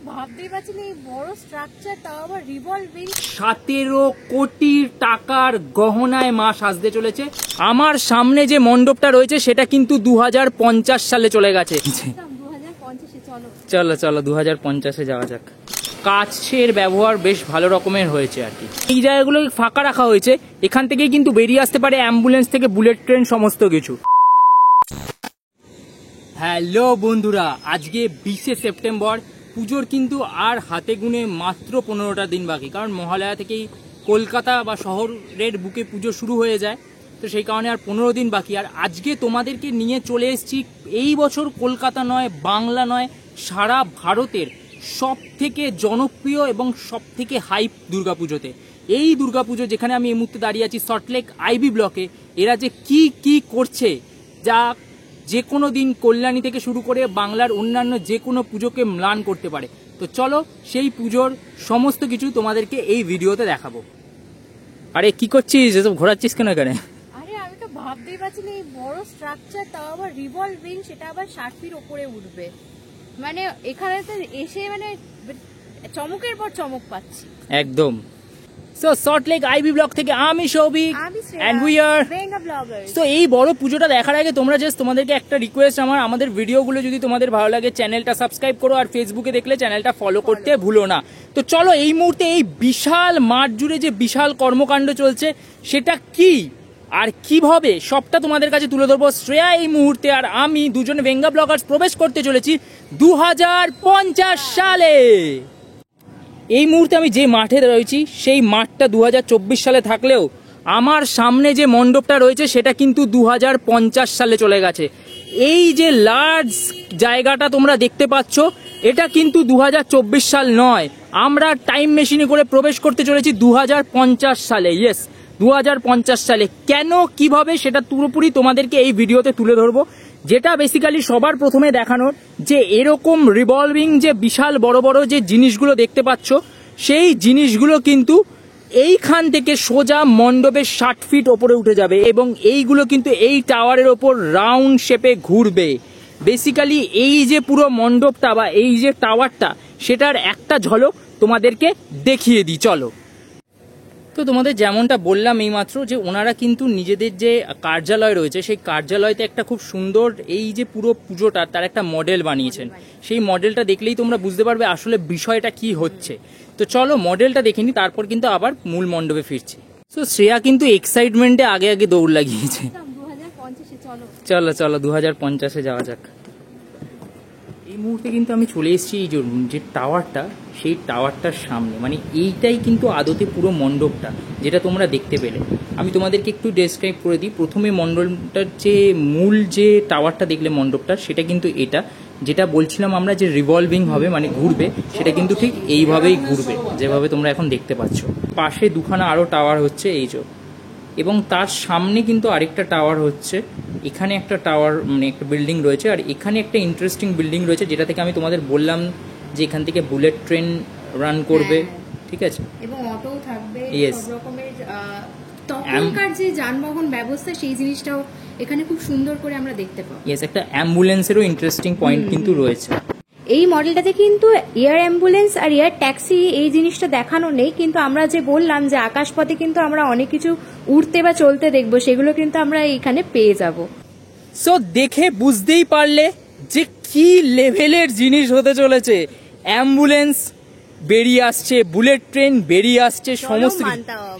ভাবতেই পারছি না, এই বড় স্ট্রাকচার, তাও আবার রিভলভিং। 17 কোটি টাকার গহনায় মা সাজতে চলেছে। আমার সামনে যে মণ্ডপটা রয়েছে সেটা কিন্তু 2050 সালে চলে গেছে। 2050-এ চলো চলো 2050-এ যাওয়া যাক। কাছের ব্যবহার বেশ ভালো রকমের হয়েছে আর কি। এই জায়গাগুলো ফাঁকা রাখা হয়েছে, এখান থেকেই কিন্তু বেরিয়ে আসতে পারে অ্যাম্বুলেন্স থেকে বুলেট ট্রেন সমস্ত কিছু। হ্যালো বন্ধুরা, আজকে 20শে সেপ্টেম্বর। পুজোর কিন্তু আর হাতে গুনে মাত্র 15টা দিন বাকি, কারণ মহালয়া থেকেই কলকাতা বা শহরের বুকে পুজো শুরু হয়ে যায়, তো সেই কারণে আর 15 দিন বাকি। আর আজকে তোমাদেরকে নিয়ে চলে এসেছি এই বছর কলকাতা নয়, বাংলা নয়, সারা ভারতের সব থেকে জনপ্রিয় এবং সব থেকে হাইপ দুর্গাপুজোতে। এই দুর্গাপুজো যেখানে আমি এই মুহূর্তে দাঁড়িয়ে আছি সল্টলেক আইবি ব্লকে, এরা যে কি করছে, যা যে কোনো দিন কল্যাণী থেকে শুরু করে বাংলার অন্যান্য যে কোনো পুজোকে ম্লান করতে পারে। তো চলো সেই পুজোর সমস্ত কিছু তোমাদেরকে এই ভিডিওতে দেখাবো। আরে কি করছিস, এসব ঘোরাচ্ছিস কেন এখানে? আরে আমি তো ভাবতেই পারছি না, এই বড় স্ট্রাকচার, তাও আবার রিভলভিং, সেটা আবার 60 ফিট উপরে উঠবে। মানে এখানে তো এসে মানে চমকের পর চমক পাচ্ছি একদম। সো সল্টলেক আইবি ব্লক থেকে আমি Souvik and we are Benga bloggers. তো এই বড় পুজোটা দেখার আগে তোমরা জাস্ট তোমাদেরকে একটা রিকোয়েস্ট, আমাদের ভিডিওগুলো যদি তোমাদের ভালো লাগে চ্যানেলটা সাবস্ক্রাইব করো, আর ফেসবুকে দেখলে চ্যানেলটা ফলো করতে ভুলো না। তো চলো এই মুহূর্তে এই বিশাল মাঠ জুড়ে যে বিশাল কর্মকাণ্ড চলছে সেটা কি আর কিভাবে সবটা তোমাদের কাছে তুলে ধরবো। শ্রেয়া এই মুহূর্তে আর আমি দুজনে বেঙ্গা ব্লগার্স প্রবেশ করতে চলেছি 2050 সালে। এই মুহূর্তে আমি যে মাঠে রয়েছি সেই মাঠটা 2024 সালে থাকলেও আমার সামনে যে মণ্ডপটা রয়েছে সেটা কিন্তু 2050 সালে চলে গেছে। এই যে লার্জ জায়গাটা তোমরা দেখতে পাচ্ছ এটা কিন্তু 2024 সাল নয়, আমরা টাইম মেশিনে করে প্রবেশ করতে চলেছি 2050 সালে। ইয়েস, 2050 সালে। কেন কিভাবে সেটা পুরোপুরি তোমাদেরকে এই ভিডিওতে তুলে ধরবো, যেটা বেসিক্যালি সবার প্রথমে দেখানোর যে এরকম রিভলভিং যে বিশাল বড় বড় যে জিনিসগুলো দেখতে পাচ্ছ সেই জিনিসগুলো কিন্তু এইখান থেকে সোজা মণ্ডপের 60 ফিট ওপরে উঠে যাবে এবং এইগুলো কিন্তু এই টাওয়ারের ওপর রাউন্ড শেপে ঘুরবে। বেসিক্যালি এই যে পুরো মণ্ডপটা বা এই যে টাওয়ারটা সেটার একটা ঝলক তোমাদেরকে দেখিয়ে দিই চলো। তো তোমাদের যেমনটা বললাম এইমাত্র যে ওনারা কিন্তু নিজেদের যে কার্যালয় রয়েছে সেই কার্যালয়তে একটা খুব সুন্দর এই যে পুরো পুজোটা তার একটা মডেল বানিয়েছেন। সেই মডেলটা দেখলেই তোমরা বুঝতে পারবে আসলে বিষয়টা কি হচ্ছে। তো চলো মডেলটা দেখে নি, তারপর কিন্তু আবার মূল মণ্ডপে ফিরছি। তো শ্রেয়া কিন্তু এক্সাইটমেন্টে আগে দৌড় লাগিয়েছে। চলো চলো 2050-এ যাওয়া যাক। এই মুহূর্তে কিন্তু আমি চলে এসেছি এই যে টাওয়ারটা, সেই টাওয়ারটার সামনে, মানে এইটাই কিন্তু আদতে পুরো মণ্ডপটা যেটা তোমরা দেখতে পেলে। আমি তোমাদেরকে একটু ডেসক্রাইব করে দিই। প্রথমে মণ্ডপটার যে মূল যে টাওয়ারটা দেখলে মণ্ডপটার, সেটা কিন্তু এটা যেটা বলছিলাম আমরা যে রিভলভিং হবে মানে ঘুরবে, সেটা কিন্তু ঠিক এইভাবেই ঘুরবে যেভাবে তোমরা এখন দেখতে পাচ্ছ। পাশে দুখানা আরও টাওয়ার হচ্ছে এই যে, এবং তার সামনে কিন্তু আরেকটা টাওয়ার হচ্ছে। এখানে একটা টাওয়ার মানে একটা বিল্ডিং রয়েছে, আর এখানে একটা ইন্টারেস্টিং বিল্ডিং রয়েছে যেটা থেকে আমি তোমাদের বললাম যে এখান থেকে বুলেট ট্রেন রান করবে, ঠিক আছে, এবং অটো থাকবে, সব রকমের তখনকার যে যানবাহন ব্যবস্থা সেই জিনিসটাও এখানে খুব সুন্দর করে আমরা দেখতে পাবো। ইয়েস, একটা অ্যাম্বুলেন্সেরও ইন্টারেস্টিং পয়েন্ট কিন্তু রয়েছে। এই মডেলটাতে কিন্তু এয়ার অ্যাম্বুলেন্স আর এয়ার ট্যাক্সি এই জিনিসটা দেখানো নেই, কিন্তু আমরা যে বললাম যে আকাশপথে কিন্তু আমরা অনেক কিছু উড়তে বা চলতে দেখবো, সেগুলো কিন্তু আমরা এখানে পেয়ে যাব। সো দেখে বুঝতেই পারলে যে কি লেভেলের জিনিস হতে চলেছে। অ্যাম্বুলেন্স বেরিয়ে আসছে, বুলেট ট্রেন বেরিয়ে আসছে, সমস্ত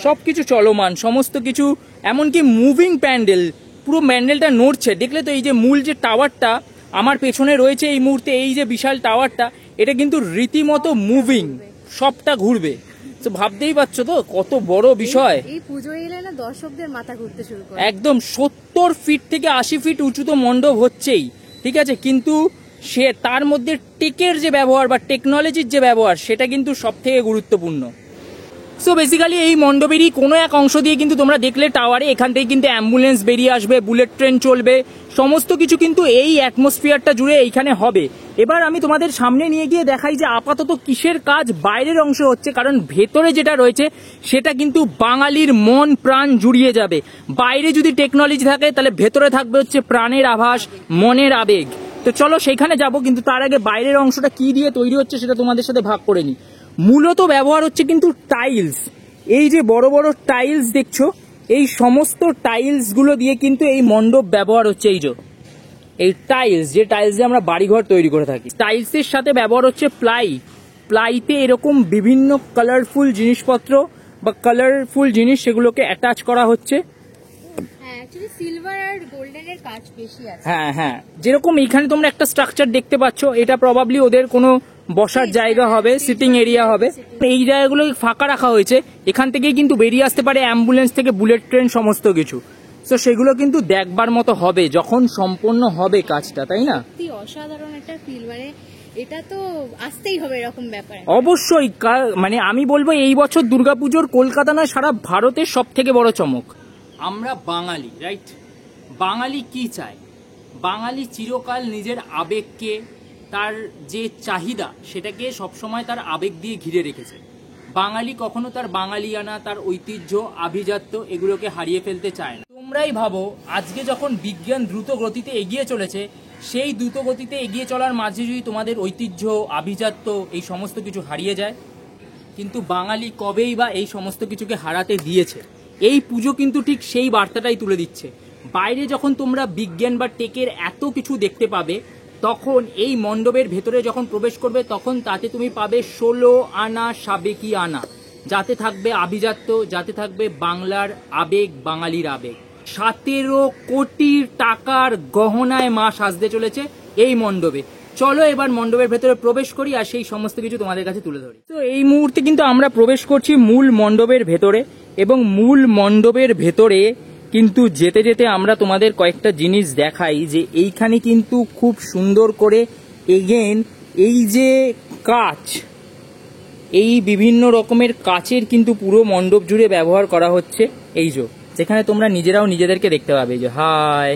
সবকিছু চলমান, সমস্ত কিছু, এমনকি মুভিং প্যান্ডেল, পুরো প্যান্ডেলটা নড়ছে। দেখলে তো এই যে মূল যে টাওয়ারটা আমার পেছনে রয়েছে এই মুহূর্তে, এই যে বিশাল টাওয়ারটা, এটা কিন্তু রীতিমতো মুভিং, সবটা ঘুরবে। তো ভাবতেই পারছো তো কত বড় বিষয়। এই পুজো এলে না দর্শকদের মাথা ঘুরতে শুরু করে। একদম 70 ফিট থেকে 80 ফিট উঁচু তো মণ্ডপ হচ্ছেই, ঠিক আছে, কিন্তু সে তার মধ্যে টেকের যে ব্যবহার বা টেকনোলজির যে ব্যবহার সেটা কিন্তু সব থেকে গুরুত্বপূর্ণ। সো বেসিক্যালি এই মণ্ডপেরই কোনো এক অংশ দিয়ে কিন্তু তোমরা দেখলে টাওয়ারে, এখান থেকে কিন্তু অ্যাম্বুলেন্স বেরিয়ে আসবে, বুলেট ট্রেন চলবে, সমস্ত কিছু কিন্তু এই অ্যাটমসফিয়ারটা জুড়ে এইখানে হবে। এবার আমি তোমাদের সামনে নিয়ে গিয়ে দেখাই যে আপাতত কিসের কাজ বাইরের অংশ হচ্ছে, কারণ ভেতরে যেটা রয়েছে সেটা কিন্তু বাঙালির মন প্রাণ জুড়িয়ে যাবে। বাইরে যদি টেকনোলজি থাকে তাহলে ভেতরে থাকবে হচ্ছে প্রাণের আভাস, মনের আবেগ। তো চলো সেইখানে যাব, কিন্তু তার আগে বাইরের অংশটা কি দিয়ে তৈরি হচ্ছে সেটা তোমাদের সাথে ভাগ করে নিই। মূলত ব্যবহার হচ্ছে কিন্তু টাইলস। এই যে বড় বড় টাইলস দেখছো, এই সমস্ত টাইলস গুলো দিয়ে কিন্তু এই মণ্ডপ ব্যবহার হচ্ছে। এই টাইলস, যে টাইলস দিয়ে আমরা বাড়িঘর তৈরি করে থাকি, টাইলসের সাথে ব্যবহার হচ্ছে প্লাইতে এরকম বিভিন্ন কালারফুল জিনিসপত্র বা কালারফুল জিনিস সেগুলোকে অ্যাটাচ করা হচ্ছে। সিলভার আর গোল্ডেনের কাজ বেশি আছে। হ্যাঁ, যেরকম এইখানে তোমরা একটা স্ট্রাকচার দেখতে পাচ্ছ, এটা প্রবাবলি ওদের কোনো বসার জায়গা হবে, সিটিং এরিয়া হবে। এই জায়গাগুলো ফাঁকা রাখা হয়েছে, এখান থেকেই কিন্তু বেরিয়ে আসতে পারে অ্যাম্বুলেন্স থেকে বুলেট ট্রেন সমস্ত কিছু। তো সেগুলো কিন্তু দেখবার মতো হবে যখন সম্পূর্ণ হবে কাজটা, তাই না? অসাধারণ একটা ফিল, মানে এটা তো আসতেই হবে এরকম ব্যাপার। অবশ্যই, মানে আমি বলবো এই বছর দুর্গাপুজোর কলকাতা নয় সারা ভারতের সব থেকে বড় চমক। আমরা বাঙালি, রাইট? বাঙালি কি চায়? বাঙালি চিরকাল নিজের আবেগকে, তার যে চাহিদা সেটাকে সবসময় তার আবেগ দিয়ে ঘিরে রেখেছে। বাঙালি কখনো তার বাঙালিয়ানা, তার ঐতিহ্য, আভিজাত্য এগুলোকে হারিয়ে ফেলতে চায় না। তোমরাই ভাবো, আজকে যখন বিজ্ঞান দ্রুত গতিতে এগিয়ে চলেছে, সেই দ্রুত গতিতে এগিয়ে চলার মাঝে যদি তোমাদের ঐতিহ্য, আভিজাত্য এই সমস্ত কিছু হারিয়ে যায়, কিন্তু বাঙালি কবেই বা এই সমস্ত কিছুকে হারাতে দিয়েছে? এই পুজো কিন্তু ঠিক সেই বার্তাটাই তুলে দিচ্ছে। বাইরে যখন তোমরা বিজ্ঞান বা টেকের এত কিছু দেখতে পাবে, তখন এই মণ্ডপের ভেতরে যখন প্রবেশ করবে, তখন তাতে তুমি পাবে 16 আনা সাবেকি আনা, যাতে থাকবে আভিজাত্য, যাতে থাকবে বাংলার আবেগ, বাঙালির আবেগ। 17 কোটি টাকার গহনায় মা সাজতে চলেছে এই মণ্ডপে। চলো এবার মণ্ডপের ভেতরে প্রবেশ করি আর সেই সমস্ত কিছু তোমাদের কাছে তুলে ধরি। তো এই মুহূর্তে কিন্তু আমরা প্রবেশ করছি মূল মণ্ডপের ভেতরে, এবং মূল মণ্ডপের ভেতরে কিন্তু যেতে যেতে আমরা তোমাদের কয়েকটা জিনিস দেখাই, যে এইখানে কিন্তু খুব সুন্দর করে এগেন এই যে কাঁচ, এই বিভিন্ন রকমের কাচের কিন্তু পুরো মণ্ডপ জুড়ে ব্যবহার করা হচ্ছে। এই যেখানে তোমরা নিজেরাও নিজেদেরকে দেখতে পাবে, যে হাই,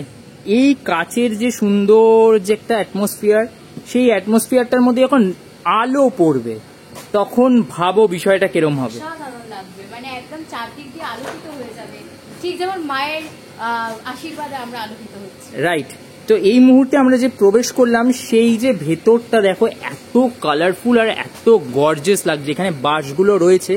এই কাচের যে সুন্দর যে একটা অ্যাটমসফিয়ার, সেই অ্যাটমসফিয়ারটার মধ্যে যখন আলো পড়বে তখন ভাবো বিষয়টা কিরম হবে। অসাধারণ লাগবে, মানে একদম চারদিক দিয়ে আলোকিত হয়ে যাবে, ঠিক যেমন মায়ের আশীর্বাদে আমরা আলোকিত হচ্ছি। রাইট। তো এই মুহূর্তে আমরা যে প্রবেশ করলাম, সেই যে ভেতরটা দেখো এত কালারফুল আর এত গর্জিয়াস লাগছে। এখানে বাঁশগুলো রয়েছে,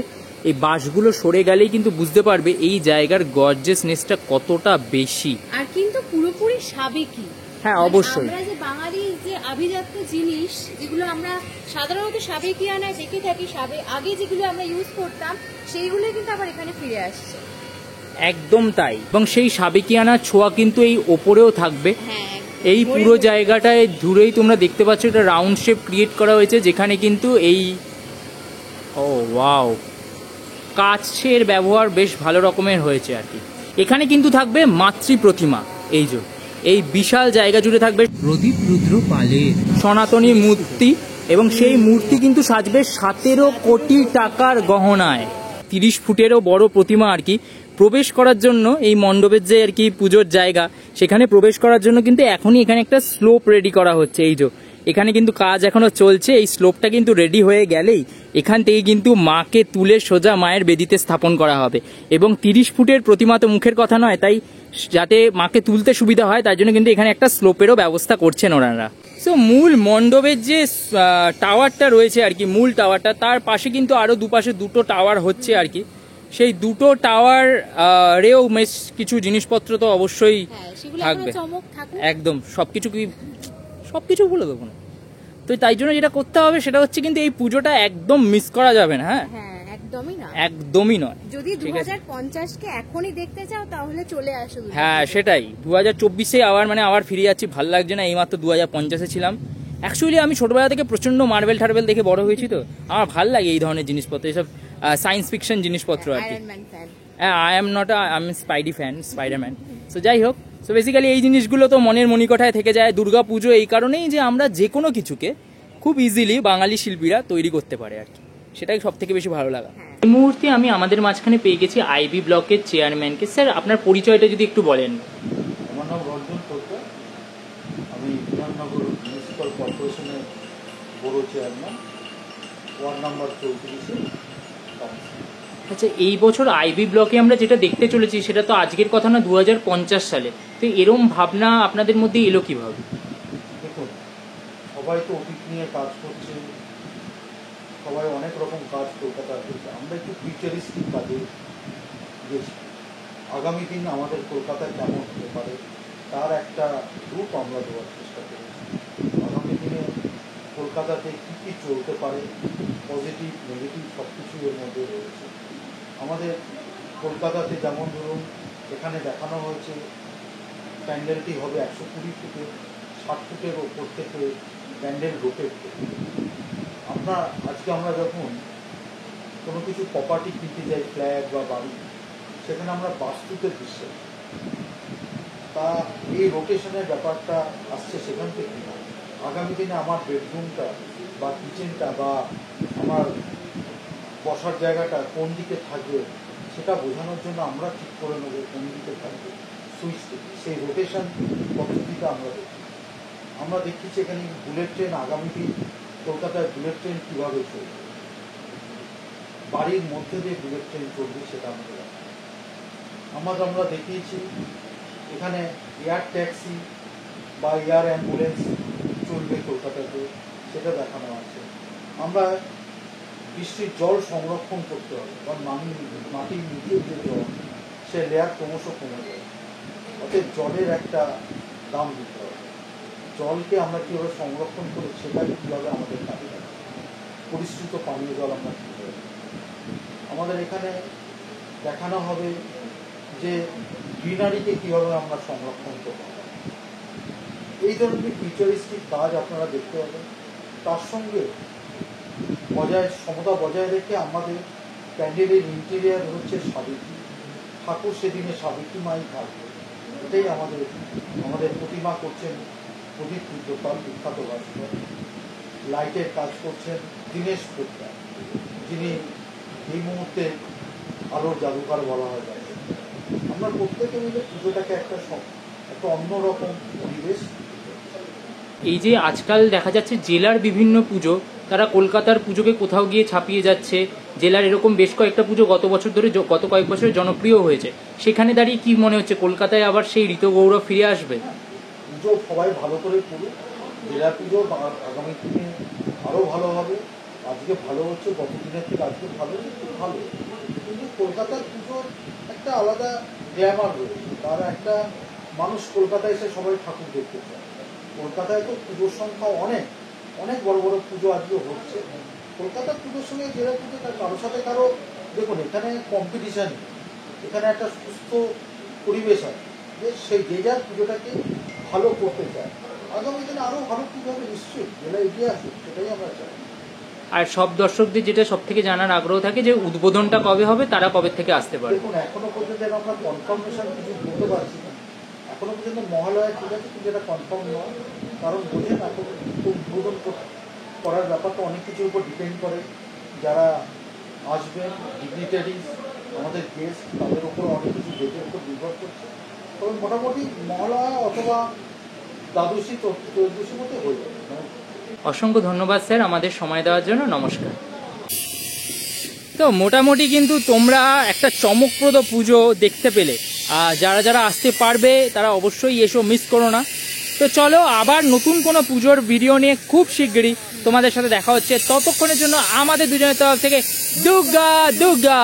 এই বাঁশগুলো সরে গেলেই কিন্তু বুঝতে পারবে এই জায়গার গর্জিয়াসনেসটা কতটা বেশি। আর কিন্তু পুরোপুরি সাবেকি। হ্যাঁ, অবশ্যই। আমরা যে বাঙালি যে আভিজাত্য জিনিস, যেগুলো আমরা সাধারণত সাবেকিয়ানায় দেখে থাকি, আগে যেগুলো আমরা ইউজ করতাম, সেইগুলো কিন্তু আবার এখানে ফিরে আসছে। একদম তাই, এবং সেই সাবেকিয়ানা ছোঁয়া কিন্তু এই ওপরেও থাকবে। এই পুরো জায়গাটায় দূরেই তোমরা দেখতে পাচ্ছ একটা রাউন্ড শেপ ক্রিয়েট করা হয়েছে, যেখানে কিন্তু এই ওয়াও কাচের ব্যবহার বেশ ভালো রকমের হয়েছে আর কি। এখানে কিন্তু থাকবে মাতৃ প্রতিমা, এই বিশাল জায়গা জুড়ে থাকবে প্রদীপ রুদ্র পালের সনাতনী মূর্তি, এবং সেই মূর্তি কিন্তু সাজবে 17 কোটি টাকার গহনায়। 30 ফুটেরও বড় প্রতিমা আর কি। প্রবেশ করার জন্য এই মণ্ডপের যে আর কি পুজোর জায়গা, সেখানে প্রবেশ করার জন্য কিন্তু এখনই এখানে একটা স্লোপ রেডি করা হচ্ছে। এখানে কিন্তু কাজ এখনো চলছে। এই স্লোপটা কিন্তু রেডি হয়ে গেলেই এখান থেকে কিন্তু মাকে তুলে সোজা মায়ের বেদিতে স্থাপন করা হবে। এবং 30 ফুটের প্রতিমা তো মুখের কথা নয়, তাই যাতে মাকে তুলতে সুবিধা হয় তার জন্য কিন্তু এখানে একটা স্লোপেরও ব্যবস্থা করছেন ওনারা। সো মূল মণ্ডপের যে টাওয়ারটা রয়েছে আর কি, মূল টাওয়ারটা, তার পাশে কিন্তু আরো দুপাশে দুটো টাওয়ার হচ্ছে আর কি। সেই দুটো টাওয়ার রেও বেশ কিছু জিনিসপত্র তো অবশ্যই থাকবে। একদম সবকিছু বলে দেবো না, তো তাই জন্য যেটা করতে হবে সেটা হচ্ছে কিন্তু এই পুজোটা একদম মিস করা যাবে না। হ্যাঁ, একদমই নয়। যদি 2050-কে এখনই দেখতে চাও তাহলে চলে আসো। হ্যাঁ, সেটাই। 2024-এ আবার ফিরে যাচ্ছি, ভাল লাগছে না। এইমাত্র 2050-এ ছিলাম। অ্যাকচুয়ালি আমি ছোটবেলা থেকে প্রচন্ড মার্বেল টার্বেল দেখে বড় হয়েছি, তো আমার ভাল লাগে এই ধরনের জিনিসপত্র, এসব সায়েন্স ফিকশন জিনিসপত্র আর কি। I am not Spidey fan, Spiderman. So যাই হোক, সো বেসিক্যালি এই জিনিসগুলো তো মনের মণিকোঠায় থেকে যায়। দুর্গা পুজো এই কারণেই যে আমরা যে কোনো কিছুকে খুব ইজিলি বাঙালি শিল্পীরা তৈরি করতে পারে আর কি, সেটাই সব থেকে বেশি ভালো লাগা। এই মুহূর্তে আমি আমাদের মাঝখানে পেয়ে গেছি আইবি ব্লকের চেয়ারম্যানকে। স্যার, আপনার পরিচয়টা যদি একটু বলেন। আমার নাম রঞ্জন পোদ্দার, আমি বিধাননগর মিউনিসিপ্যাল কর্পোরেশনের বড় চেয়ারম্যান, ওয়ার্ড নাম্বার 34-এ। আচ্ছা, এই বছর আইবি ব্লকে আমরা যেটা দেখতে চলেছি সেটা তো আজকের কথা না, 2050 সালে। তো এরম ভাবনা আপনাদের মধ্যে এলো কিভাবে? দেখুন, সবাই তো অতীত নিয়ে কাজ করছে, সবাই অনেক রকম কাজ কলকাতা করছে, আমরা একটু ফিউচারিস্টিক কাজে গেছি। আগামী দিন আমাদের কলকাতায় কেমন হতে পারে তার একটা রূপ আমরা দেওয়ার চেষ্টা করেছি। আগামী দিনে কলকাতাতে কী কী চলতে পারে, পজিটিভ নেগেটিভ সব কিছু এর মধ্যে রয়েছে। আমাদের কলকাতাতে যেমন ধরুন এখানে দেখানো হয়েছে প্যান্ডেলটি হবে 120 ফুটের, 60 ফুটের ওপর থেকে প্যান্ডেল রোটেট করবে। আজকে আমরা যখন কোনো কিছু প্রপার্টি কিনতে যাই, ফ্ল্যাট বা বাড়ি, সেখানে আমরা বাস্তুতে বিশ্বাস, তা এই রোটেশনের ব্যাপারটা আসছে সেখান থেকে। আগামী দিনে আমার বেডরুমটা বা কিচেনটা বা আমার বসার জায়গাটা কোন দিকে থাকবে সেটা বোঝানোর জন্য আমরা ঠিক করে নেব কোন দিকে থাকবে সুইচ থেকে। সেই রোটেশন পদ্ধতিটা আমরা দেখি। আমরা দেখি সেখানে বুলেট ট্রেন, আগামী দিন কলকাতায় বুলেট ট্রেন কীভাবে চলবে, বাড়ির মধ্যে দিয়ে বুলেট ট্রেন চলবে সেটা আমাদের আমরা দেখিয়েছি। এখানে এয়ার ট্যাক্সি বা এয়ার অ্যাম্বুলেন্স চলবে কলকাতাতে, সেটা দেখানো আছে। আমরা বৃষ্টির জল সংরক্ষণ করতে হবে, কারণ মাটির নিচে যে জল সে লেয়ার ক্রমশ কমে যায়, অতএব জলের একটা দাম দিতে হবে। জলকে আমরা কীভাবে সংরক্ষণ করি সেটা কীভাবে আমাদের কাজে লাগে, পরিশ্রুত পানীয় জল আমরা কীভাবে, আমাদের এখানে দেখানো হবে যে গ্রিনারিকে কীভাবে আমরা সংরক্ষণ করতে হবে। এই ধরনের ফিউচারিস্টিক কাজ আপনারা দেখতে পাবেন। তার সঙ্গে সমতা বজায় রেখে আমাদের প্যান্ডেলের ইন্টেরিয়ার হচ্ছে সাবিত্রী ঠাকুর, সেদিনে সাবিত্রী মাই থাকবে, এটাই আমাদের প্রতিমা করছেন প্রদীপ রুদ্রপাল, বিখ্যাত ভাস্কর। লাইটের কাজ করছেন দীনেশ পোদ্দার, যিনি এই মুহূর্তে আলোর জাদুকার বলা হয় যায়। আমরা প্রত্যেকে মিলে পুজোটাকে একটা অন্যরকম পরিবেশ। এই যে আজকাল দেখা যাচ্ছে জেলার বিভিন্ন পুজো, তারা কলকাতার পুজোকে কোথাও গিয়ে ছাপিয়ে যাচ্ছে। জেলার এরকম বেশ কয়েকটা পুজো গত কয়েক বছরে জনপ্রিয় হয়েছে। সেখানে দাঁড়িয়ে কি মনে হচ্ছে কলকাতায় আবার সেই ঋত গৌরব ফিরে আসবে? পুজো সবাই ভালো করে করুক, জেলা পুজো আগামী দিনে আরও ভালো হবে। আজকে ভালো হচ্ছে, গত দিনের থেকে আজকে ভালো হচ্ছে, ভালো। কিন্তু কলকাতার পুজোর একটা আলাদা গ্ল্যামার রয়েছে, তার একটা মানুষ কলকাতায় এসে সবাই ঠাকুর দেখতে চায়। কলকাতায় তো পুজোর সংখ্যা অনেক অনেক বড় বড় পুজো আজকে হচ্ছে। কলকাতার পুজোর সঙ্গে জেলা পুজো কারোর সাথে কারো, দেখুন এখানে কম্পিটিশান, এখানে একটা সুস্থ পরিবেশ আছে, যে সেই যে যার পুজোটাকে ভালো করতে চায়। আগামী দিনে আরও ভালো পুজো হবে নিশ্চয়ই, জেলা এগিয়ে আসুক, সেটাই আমরা চাই। আর সব দর্শকদের যেটা সব থেকে জানার আগ্রহ থাকে যে উদ্বোধনটা কবে হবে, তারা কবে থেকে আসতে পারে? দেখুন এখনো পর্যন্ত আমরা কনফার্মেশন কিছু বলতে পারছি না। এখনো পর্যন্ত মহালয়া ঠিক আছে, কিন্তু এটা কনফার্ম নয়। কারণ বোঝেন এখন উদ্বোধন করার ব্যাপারটা অনেক কিছুর উপর ডিপেন্ড করে। যারা আসবেন ডিগনিটারিজ, আমাদের গেস্ট, তাদের উপর অনেক কিছু ডেটের উপর নির্ভর করছে। তবে মোটামুটি মহালয়া অথবা দ্বাদশী ত্রয়োদশী মধ্যে হয়ে যাবে। অসংখ্য ধন্যবাদ স্যার আমাদের সময় দেওয়ার জন্য। নমস্কার। তো মোটামুটি কিন্তু তোমরা একটা চমকপ্রদ পুজো দেখতে পেলে। যারা যারা আসতে পারবে তারা অবশ্যই এসো, মিস করো না। তো চলো আবার নতুন কোনো পুজোর ভিডিও নিয়ে খুব শিগগিরই তোমাদের সাথে দেখা হচ্ছে। ততক্ষণের জন্য আমাদের দুজনের তরফ থেকে দুর্গা দুর্গা।